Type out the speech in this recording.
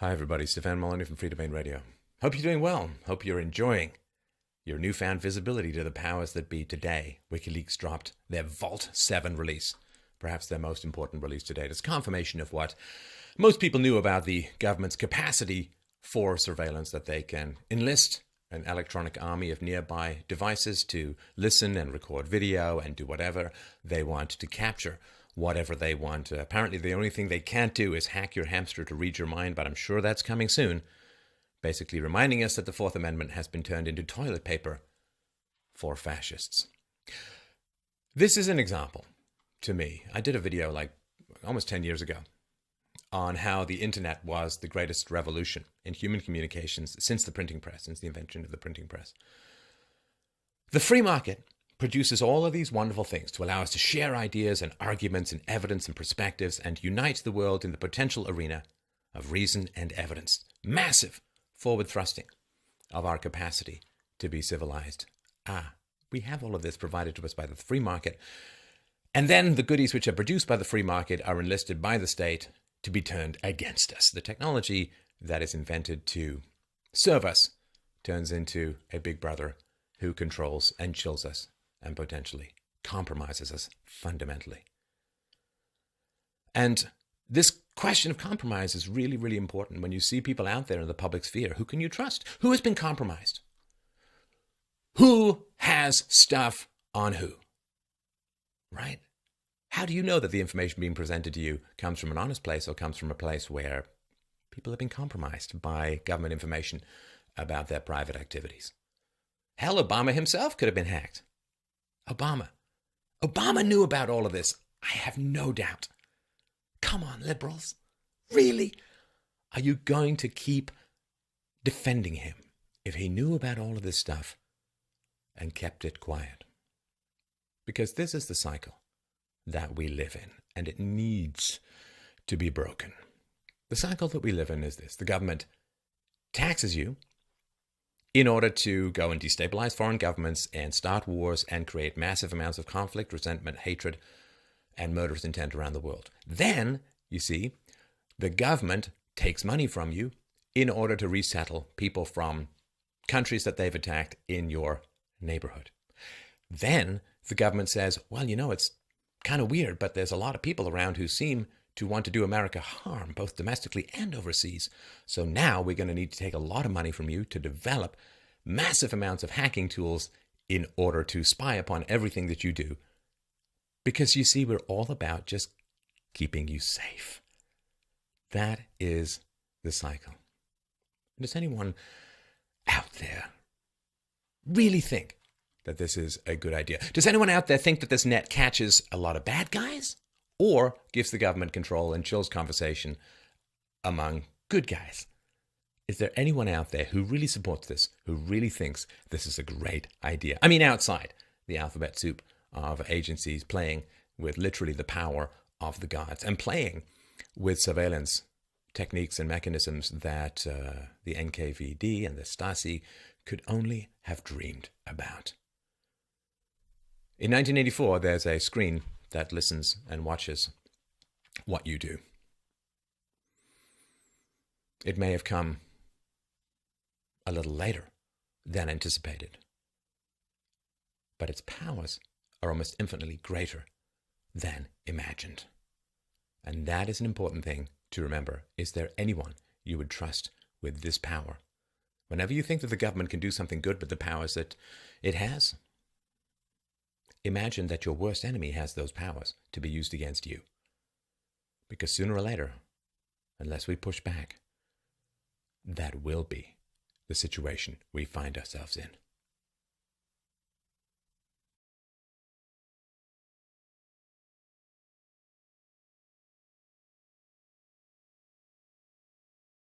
Hi everybody, Stefan Molyneux from Free Domain Radio. Hope you're doing well. Hope you're enjoying your newfound visibility to the powers that be today. Wikileaks dropped their Vault 7 release, perhaps their most important release to date. It's confirmation of what most people knew about the government's capacity for surveillance, that they can enlist an electronic army of nearby devices to listen and record video and do whatever they want to capture whatever they want. Apparently, the only thing they can't do is hack your hamster to read your mind, but I'm sure that's coming soon. Basically reminding us that the Fourth Amendment has been turned into toilet paper for fascists. This is an example to me. I did a video like almost 10 years ago on how the internet was the greatest revolution in human communications since the printing press, since the invention of the printing press. The free market produces all of these wonderful things to allow us to share ideas and arguments and evidence and perspectives and unite the world in the potential arena of reason and evidence. Massive forward thrusting of our capacity to be civilized. We have all of this provided to us by the free market. And then the goodies which are produced by the free market are enlisted by the state to be turned against us. The technology that is invented to serve us turns into a big brother who controls and chills us and potentially compromises us fundamentally. And this question of compromise is really, really important when you see people out there in the public sphere. Who can you trust? Who has been compromised? Who has stuff on who? Right? How do you know that the information being presented to you comes from an honest place or comes from a place where people have been compromised by government information about their private activities? Hell, Obama himself could have been hacked. Obama knew about all of this. I have no doubt. Come on, liberals. Really? Are you going to keep defending him if he knew about all of this stuff and kept it quiet? Because this is the cycle that we live in, and it needs to be broken. The cycle that we live in is this. The government taxes you in order to go and destabilize foreign governments and start wars and create massive amounts of conflict, resentment, hatred, and murderous intent around the world. Then, you see, the government takes money from you in order to resettle people from countries that they've attacked in your neighborhood. Then the government says, well, you know, it's kind of weird, but there's a lot of people around who seem to want to do America harm, both domestically and overseas. So now we're going to need to take a lot of money from you to develop massive amounts of hacking tools in order to spy upon everything that you do. Because you see, we're all about just keeping you safe. That is the cycle. Does anyone out there really think that this is a good idea? Does anyone out there think that this net catches a lot of bad guys or gives the government control and chills conversation among good guys? Is there anyone out there who really supports this, who really thinks this is a great idea? I mean, outside the alphabet soup of agencies playing with literally the power of the gods and playing with surveillance techniques and mechanisms that the NKVD and the Stasi could only have dreamed about. In 1984, there's a screen that listens and watches what you do. It may have come a little later than anticipated, but its powers are almost infinitely greater than imagined. And that is an important thing to remember. Is there anyone you would trust with this power? Whenever you think that the government can do something good with the powers that it has, imagine that your worst enemy has those powers to be used against you. Because sooner or later, unless we push back, that will be the situation we find ourselves in.